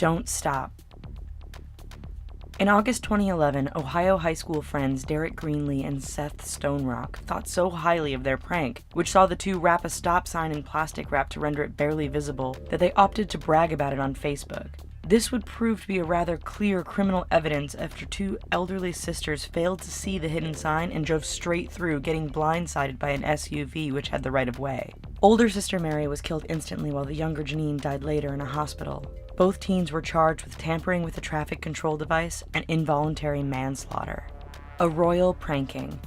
Don't stop. In August 2011, Ohio high school friends Derek Greenlee and Seth Stonerock thought so highly of their prank, which saw the two wrap a stop sign in plastic wrap to render it barely visible, that they opted to brag about it on Facebook. This would prove to be a rather clear criminal evidence after two elderly sisters failed to see the hidden sign and drove straight through, getting blindsided by an SUV which had the right of way. Older sister Mary was killed instantly while the younger Janine died later in a hospital. Both teens were charged with tampering with a traffic control device and involuntary manslaughter. A royal pranking.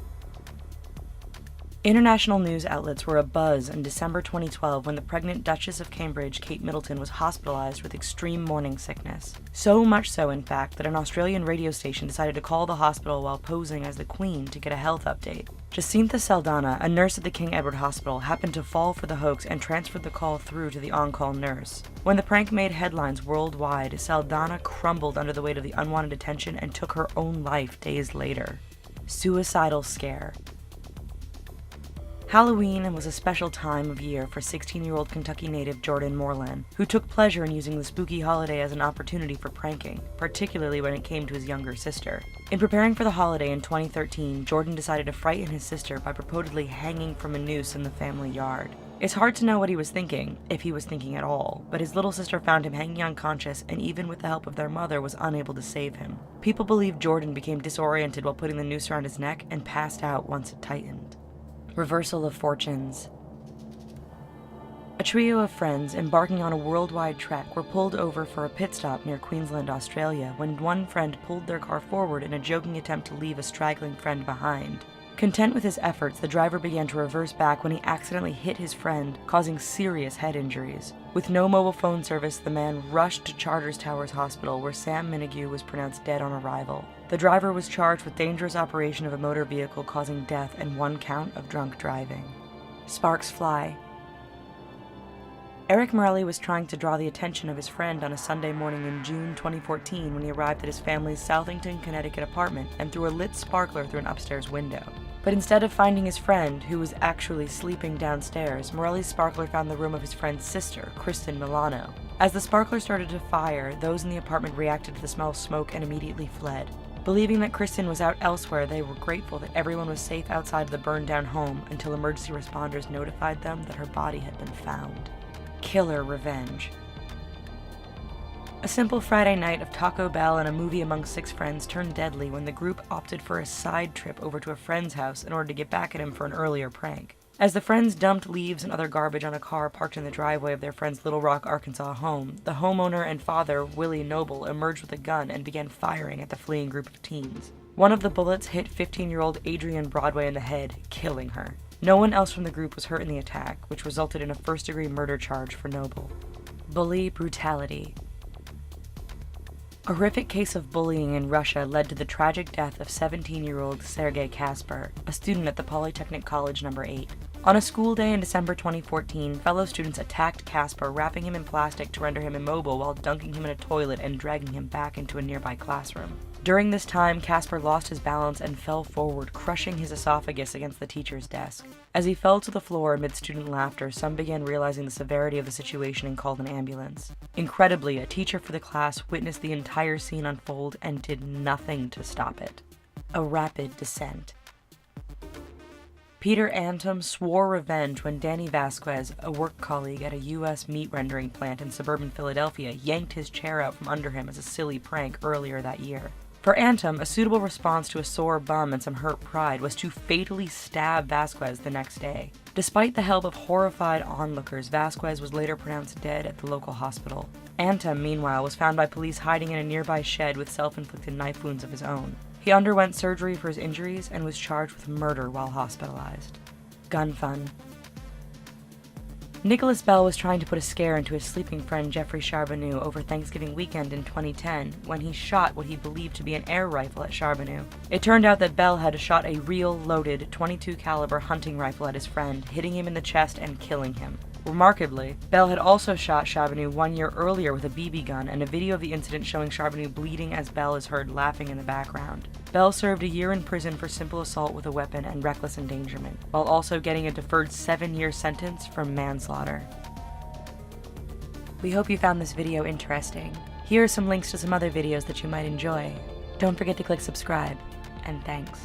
International news outlets were abuzz in December 2012 when the pregnant Duchess of Cambridge, Kate Middleton, was hospitalized with extreme morning sickness. So much so, in fact, that an Australian radio station decided to call the hospital while posing as the Queen to get a health update. Jacinta Saldana, a nurse at the King Edward Hospital, happened to fall for the hoax and transferred the call through to the on-call nurse. When the prank made headlines worldwide, Saldana crumbled under the weight of the unwanted attention and took her own life days later. Suicidal scare. Halloween was a special time of year for 16-year-old Kentucky native Jordan Moreland, who took pleasure in using the spooky holiday as an opportunity for pranking, particularly when it came to his younger sister. In preparing for the holiday in 2013, Jordan decided to frighten his sister by purportedly hanging from a noose in the family yard. It's hard to know what he was thinking, if he was thinking at all, but his little sister found him hanging unconscious and even with the help of their mother was unable to save him. People believe Jordan became disoriented while putting the noose around his neck and passed out once it tightened. Reversal of fortunes. A trio of friends embarking on a worldwide trek were pulled over for a pit stop near Queensland, Australia, when one friend pulled their car forward in a joking attempt to leave a straggling friend behind. Content with his efforts, the driver began to reverse back when he accidentally hit his friend, causing serious head injuries. With no mobile phone service, the man rushed to Charters Towers Hospital, where Sam Minigue was pronounced dead on arrival. The driver was charged with dangerous operation of a motor vehicle causing death and 1 count of drunk driving. Sparks fly. Eric Morelli was trying to draw the attention of his friend on a Sunday morning in June 2014 when he arrived at his family's Southington, Connecticut apartment and threw a lit sparkler through an upstairs window. But instead of finding his friend, who was actually sleeping downstairs, Morelli's sparkler found the room of his friend's sister, Kristen Milano. As the sparkler started to fire, those in the apartment reacted to the smell of smoke and immediately fled. Believing that Kristen was out elsewhere, they were grateful that everyone was safe outside of the burned-down home until emergency responders notified them that her body had been found. Killer revenge. A simple Friday night of Taco Bell and a movie among 6 friends turned deadly when the group opted for a side trip over to a friend's house in order to get back at him for an earlier prank. As the friends dumped leaves and other garbage on a car parked in the driveway of their friend's Little Rock, Arkansas home, the homeowner and father, Willie Noble, emerged with a gun and began firing at the fleeing group of teens. One of the bullets hit 15-year-old Adrienne Broadway in the head, killing her. No one else from the group was hurt in the attack, which resulted in a first-degree murder charge for Noble. Bully brutality. A horrific case of bullying in Russia led to the tragic death of 17-year-old Sergei Kasper, a student at the Polytechnic College No. 8. On a school day in December 2014, fellow students attacked Kasper, wrapping him in plastic to render him immobile while dunking him in a toilet and dragging him back into a nearby classroom. During this time, Kasper lost his balance and fell forward, crushing his esophagus against the teacher's desk. As he fell to the floor amid student laughter, some began realizing the severity of the situation and called an ambulance. Incredibly, a teacher for the class witnessed the entire scene unfold and did nothing to stop it. A rapid descent. Peter Antum swore revenge when Danny Vasquez, a work colleague at a U.S. meat rendering plant in suburban Philadelphia, yanked his chair out from under him as a silly prank earlier that year. For Antum, a suitable response to a sore bum and some hurt pride was to fatally stab Vasquez the next day. Despite the help of horrified onlookers, Vasquez was later pronounced dead at the local hospital. Antum, meanwhile, was found by police hiding in a nearby shed with self-inflicted knife wounds of his own. He underwent surgery for his injuries and was charged with murder while hospitalized. Gun fun. Nicholas Bell was trying to put a scare into his sleeping friend Jeffrey Charbonneau over Thanksgiving weekend in 2010 when he shot what he believed to be an air rifle at Charbonneau. It turned out that Bell had shot a real, loaded, .22 caliber hunting rifle at his friend, hitting him in the chest and killing him. Remarkably, Bell had also shot Charbonneau 1 year earlier with a BB gun, and a video of the incident showing Charbonneau bleeding as Bell is heard laughing in the background. Bell served a year in prison for simple assault with a weapon and reckless endangerment, while also getting a deferred 7-year sentence for manslaughter. We hope you found this video interesting. Here are some links to some other videos that you might enjoy. Don't forget to click subscribe, and thanks.